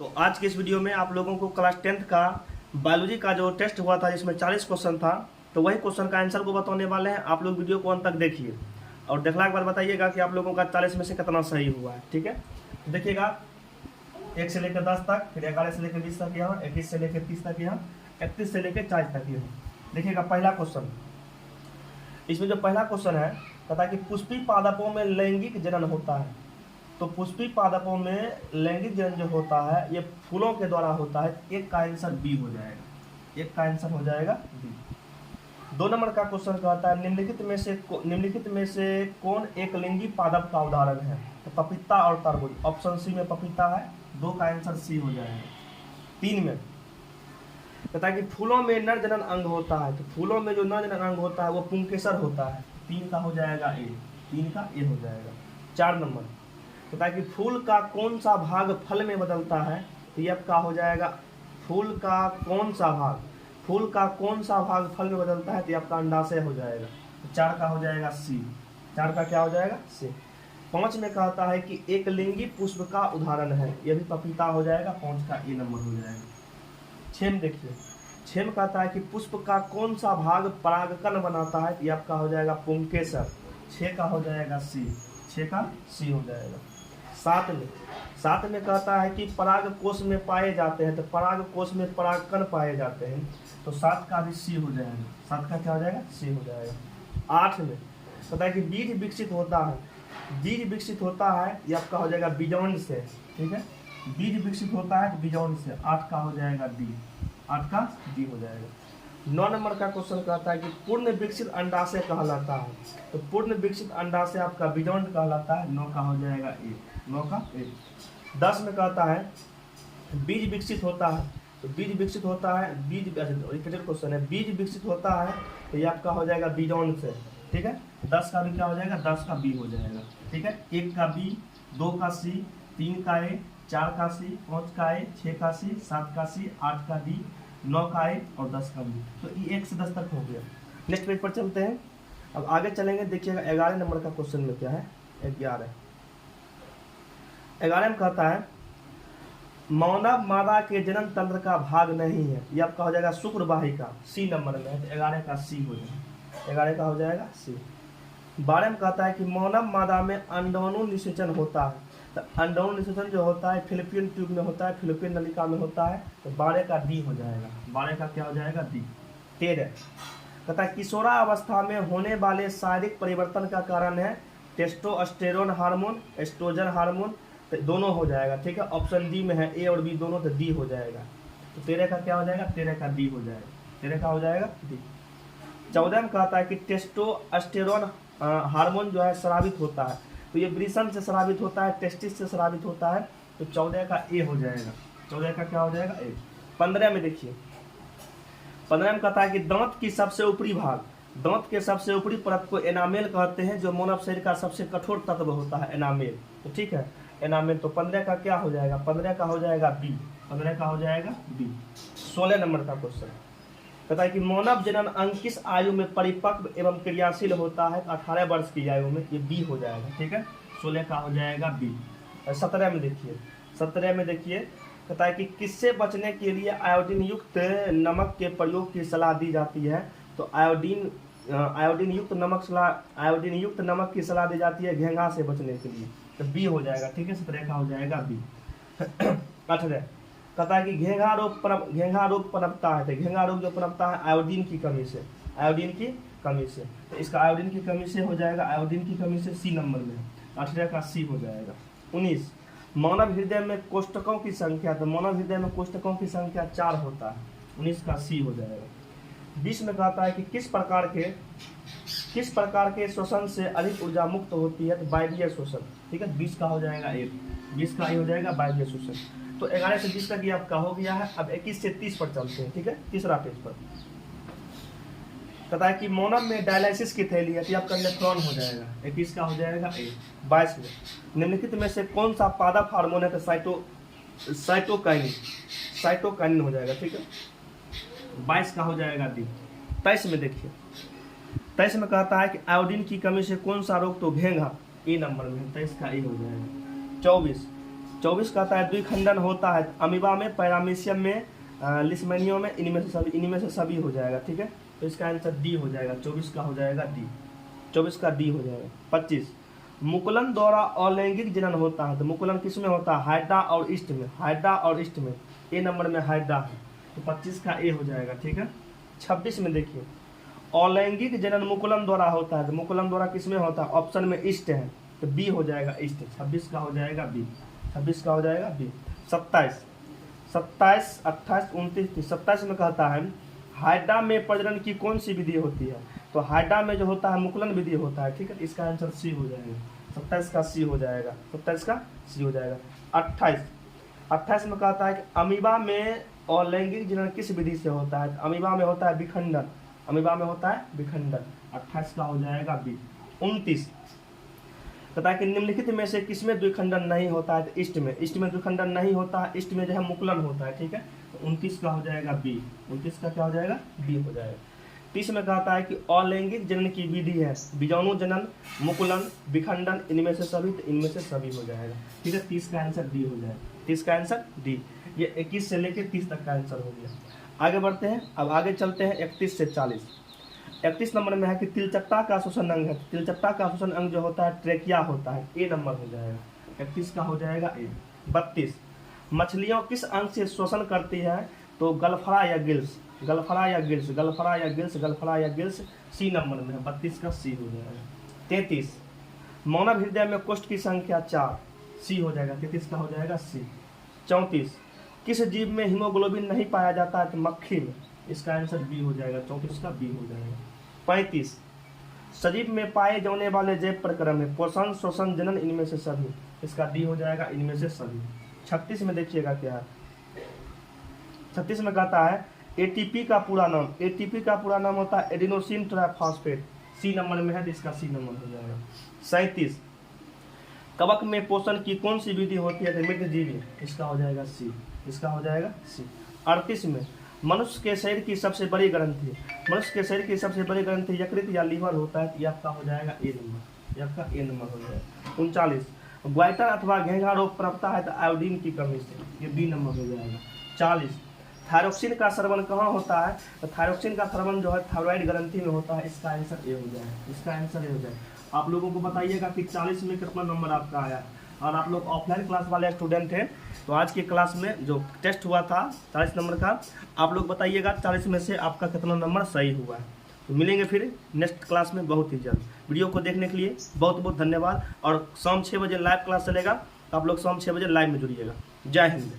तो आज के इस वीडियो में आप लोगों को क्लास 10th का बायोलॉजी का जो टेस्ट हुआ था जिसमें 40 क्वेश्चन था, तो वही क्वेश्चन का आंसर को बताने वाले हैं। आप लोग वीडियो को अंत तक देखिए और देखने के बाद बताइएगा कि आप लोगों का 40 में से कितना सही हुआ है। ठीक है, तो देखिएगा 1 से लेकर 10 तक, फिर 11 से लेकर 20 तक यहाँ, 21 से लेकर 30 तक यहाँ, 31 से लेकर 40 तक यहाँ। देखिएगा पहला क्वेश्चन, इसमें जो पहला क्वेश्चन है कहता है कि पुष्पी पादपों में लैंगिक जनन होता है। तो पुष्पी पादपों में लैंगिक जनन जो होता है ये फूलों के द्वारा होता है। एक का आंसर बी हो जाएगा, एक का आंसर हो जाएगा बी। 2 नंबर का क्वेश्चन कहता है निम्नलिखित में से कौन एक लिंगी पादप का उदाहरण है। तो पपीता और तरबूज, ऑप्शन सी में पपीता है, 2 का आंसर सी हो जाएगा। 3 में कहता है कि फूलों में नर जनन अंग होता है। तो फूलों में जो नर जनन अंग होता है वो पुंकेसर होता है, 3 का हो जाएगा ए, 3 का ए हो जाएगा। 4 नंबर कहता है कि फूल का कौन सा भाग फल में बदलता है। तो ये आपका हो जाएगा फूल का कौन सा भाग फल में बदलता है। तो ये आपका अंडाशय हो जाएगा। तो 4 का हो जाएगा सी, 4 का क्या हो जाएगा सी। 5 में कहता है कि एक लिंगी पुष्प का उदाहरण है, यह भी पपीता हो जाएगा, 5 का ए नंबर हो जाएगा। 6 में देखिए, 6 में कहता है कि पुष्प का कौन सा भाग परागकण बनाता है। ये आपका हो जाएगा पुंकेसर, 6 का हो जाएगा सी, 6 का सी हो जाएगा। 7 में कहता है कि पराग कोश में पाए जाते हैं। तो पराग कोश में परागकण पाए जाते हैं, तो 7 का भी सी हो जाएगा, 7 का क्या हो जाएगा सी हो जाएगा। 8 में कहता है कि बीज विकसित होता है, बीज विकसित होता है, ये आपका हो जाएगा बीजांड से। ठीक है, बीज विकसित होता है बीजांड से, 8 का हो जाएगा डी, 8 का डी हो जाएगा। 9 नंबर का क्वेश्चन कहता है कि पूर्ण विकसित अंडाशय कहलाता है। तो पूर्ण विकसित अंडाशय आपका बीजांड कहलाता है, 9 का हो जाएगा ए, 9 का ए। 10 में कहता है बीज विकसित होता है। तो बीज विकसित होता है, रिपीटेड क्वेश्चन है, बीज विकसित होता है, तो ये आपका हो जाएगा बीजांड से। ठीक है, 10 का भी क्या हो जाएगा, 10 का बी हो जाएगा। ठीक है, 1 का बी, 2 का सी, 3 का ए, 4 का सी, 5 का ए, 6 का सी, 7 का सी, 8 का डी, 9 का ए और 10 का बी। तो ये 1 से 10 तक हो गया। नेक्स्ट पेज पर चलते हैं, अब आगे चलेंगे। देखिएगा 11 नंबर का क्वेश्चन में क्या है, 11 में कहता है मानव मादा के जनन तंत्र का भाग नहीं है। ये आपका हो जाएगा शुक्र वाहिका, सी नंबर में है, तो 11 का सी हो जाएगा, 11 का हो जाएगा सी। 12 में कहता है कि मानव मादा में अंडाणु निषेचन होता है। तो अंडाणु निषेचन जो होता है फिलिपियन ट्यूब में होता है, फिलिपियन नलिका में होता है, तो 12 का डी हो जाएगा, 12 का क्या हो जाएगा डी। 13 कहता है किशोरावस्था में होने वाले शारीरिक परिवर्तन का कारण है टेस्टोस्टेरोन हार्मोन, एस्ट्रोजन हार्मोन, तो दोनों हो जाएगा। ठीक है, ऑप्शन डी में है ए और बी दोनों, तो डी हो जाएगा। तो 13 का क्या हो जाएगा, 13 का डी हो जाएगा, 13 का हो जाएगा डी। 14 में कहता है कि टेस्टोस्टेरोन हार्मोन जो है स्रावित होता है। तो ये वृषण से स्रावित होता है, टेस्टिस से स्रावित होता है, तो 14 का ए हो जाएगा, 14 का क्या हो जाएगा ए। 15 में देखिए, 15 में कहता है कि दांत की सबसे ऊपरी भाग, दांत के सबसे ऊपरी परत को एनामेल कहते हैं, जो मानव शरीर का सबसे कठोर तत्व होता है एनामेल। तो ठीक है, एनामेल। तो 15 का क्या हो जाएगा, 15 का हो जाएगा बी, 15 का हो जाएगा बी। 16 नंबर का क्वेश्चन कहता है कि मानव जनन अंग किस आयु में परिपक्व एवं क्रियाशील होता है। 18 वर्ष की आयु में, ये बी हो जाएगा। ठीक है, 16 का हो जाएगा बी। 17 में देखिए, 17 में देखिए कहता है कि किससे बचने के लिए आयोडीन युक्त नमक के प्रयोग की सलाह दी जाती है। तो आयोडीन युक्त नमक की सलाह दी जाती है घेंघा से बचने के लिए, तो बी हो जाएगा। ठीक है, 17 का हो जाएगा बी। 18 कहता है कि घेंघा रोग पनपता है। तो घेंघा रोग जो पनपता है आयोडीन की कमी से, आयोडीन की कमी से, तो इसका आयोडीन की कमी से हो जाएगा, आयोडीन की कमी से सी नंबर में, 18 का सी हो जाएगा। 19 मानव हृदय में कोष्ठकों की संख्या, तो मानव हृदय में कोष्ठकों की संख्या 4 होता है, 19 का सी हो जाएगा। 20 में कहता है कि किस प्रकार के श्वसन से अधिक ऊर्जा मुक्त होती है। तो वायवीय श्वसन। ठीक है, 20 का हो जाएगा ए, 20 का ए हो जाएगा वायवीय श्वसन। तो 11 से 20 तक ये आपका हो गया है। अब 21 से 30 पर चलते हैं। ठीक है, तीसरा पेज पर कहता है कि मानव में डायलिसिस की थैली है, तो आपका नेफ्रॉन हो जाएगा, 21 का हो जाएगा ए। 22 में निम्नलिखित में से कौन सा पादप हार्मोन है। तो साइटोकाइनिन हो जाएगा। ठीक है, 22 का हो जाएगा डी। 23 में देखिए, 23 में कहता है कि आयोडीन की कमी से कौन सा रोग, तो घेंघा, ए नंबर में, 23 का ए हो जाएगा। 24 24 कहता है द्विखंडन होता है अमीबा में, पैरामीशियम में, लिस्मेनियो में, इनमें से सभी हो जाएगा। ठीक है, तो इसका आंसर डी हो जाएगा। 24 का हो जाएगा डी, 24 का डी हो जाएगा। 25 मुकुलन द्वारा अलैंगिक जनन होता है, तो मुकुलन किस में होता है? हाइड्रा और ईस्ट में, हाइड्रा और ईस्ट में। ए नंबर में हाइड्रा है, तो 25 का ए हो जाएगा। ठीक है, 26 में देखिए अलैंगिक जनन मुकुलन द्वारा होता है, तो मुकुलन द्वारा किस में होता है? ऑप्शन में ईस्ट है, तो बी हो जाएगा ईस्ट। 26 का हो जाएगा बी, 26 का हो जाएगा बी। 27, 27, 28, 29, 30। 27 में कहता है हाइड्रा में प्रजनन की कौन सी विधि होती है? तो हाइड्रा में जो होता है मुकुलन विधि होता है। ठीक है, इसका आंसर सी हो जाएगा। 27 का सी हो जाएगा, 27 का सी हो जाएगा। 28 में कहता है कि अमीबा में अलैंगिक जनन किस विधि से होता है? अमीबा में होता है विखंडन, अमीबा में होता है विखंडन। 28 का हो जाएगा बी। 29 कहता है कि निम्नलिखित में से किसमें द्विखंडन नहीं होता है? तो ईस्ट में, ईस्ट में द्विखंडन नहीं होता है, ईस्ट में जो है मुकुलन होता है। ठीक है, तो 29 का हो जाएगा बी, 29 का क्या हो जाएगा? बी हो जाएगा। 30 में कहता है कि अलैंगिक जनन की विधि है बीजाणु जनन, मुकुलन, विखंडन, इनमें से सभी, तो इनमें से सभी हो जाएगा। ठीक है, 30 का आंसर डी हो जाएगा, 30 का आंसर डी। ये 21 से लेकर 30 तक का आंसर हो गया। आगे बढ़ते हैं, अब आगे चलते हैं 31 से 40। 31 नंबर में है कि तिलचट्टा का श्वसन अंग है, तिलचट्टा का श्वसन अंग जो होता है ट्रेकिया होता है, ए नंबर हो जाएगा। 31 का हो जाएगा ए। 32 मछलियों किस अंग से श्वसन करती है? तो गलफड़ा या गिल्स, गलफड़ा या गिल्स, गलफड़ा या गिल्स, गलफड़ा या गिल्स, सी नंबर में है। 32 का सी हो जाएगा। 33 मानव हृदय में कोष्ठ की संख्या 4, सी हो जाएगा। 33 का हो जाएगा सी। 34 किस जीव में हीमोग्लोबिन नहीं पाया जाता है? तो मक्खी में, इसका आंसर बी हो जाएगा। 34 का बी हो जाएगा। 35 सजीव में पाए जाने वाले जैव प्रक्रम है पोषण, श्वसन, जनन, इनमें से सभी, इसका डी हो जाएगा इनमें से सभी। 36 में देखिएगा क्या है। 36 में कहता है एटीपी का पूरा नाम, एटीपी का पूरा नाम होता है एडिनोसिन ट्राइफॉस्फेट, सी नंबर में है, तो इसका सी नंबर हो जाएगा। 37 कवक में पोषण की कौन सी विधि होती है? मृतजीवी, इसका हो जाएगा सी, इसका हो जाएगा सी। 38 में मनुष्य के शरीर की सबसे बड़ी ग्रंथि, मनुष्य के शरीर की सबसे बड़ी ग्रंथि यकृत या लीवर होता है, तो यह का हो जाएगा ए नंबर, यह का ए नंबर हो जाएगा। 39 ग्वाइटर अथवा घेंघा रोग प्रवता है तो आयोडीन की कमी से, ये बी नंबर हो जाएगा। 40 थायरोक्सिन का स्रवण कहाँ होता है? तो थायरोक्सिन का स्रवण जो है थायराइड ग्रंथि में होता है, इसका आंसर ए हो जाएगा, इसका आंसर ए हो जाएगा। आप लोगों को बताइएगा कि 40 में कितना नंबर आपका आया, और आप लोग ऑफलाइन क्लास वाले स्टूडेंट हैं तो आज की क्लास में जो टेस्ट हुआ था 40 नंबर का, आप लोग बताइएगा 40 में से आपका कितना नंबर सही हुआ है। तो मिलेंगे फिर नेक्स्ट क्लास में बहुत ही जल्द। वीडियो को देखने के लिए बहुत बहुत धन्यवाद, और शाम 6 बजे लाइव क्लास चलेगा, तो आप लोग शाम 6 बजे लाइव में जुड़िएगा। जय हिंद।